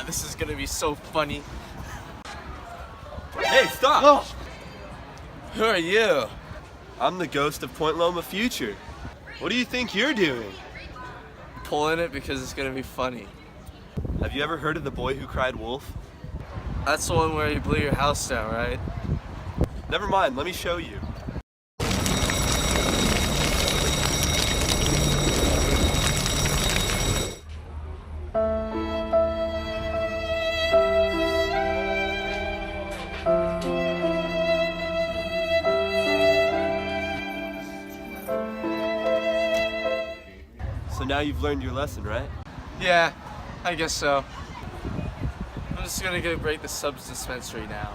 This is gonna be so funny. Hey, stop! Oh. Who are you? I'm the ghost of Point Loma Future. What do you think you're doing? Pulling it because it's gonna be funny. Have you ever heard of the boy who cried wolf? That's the one where you blew your house down, right? Never mind, let me show you. So now you've learned your lesson, right? Yeah, I guess so. I'm just gonna go break the subs dispensary now.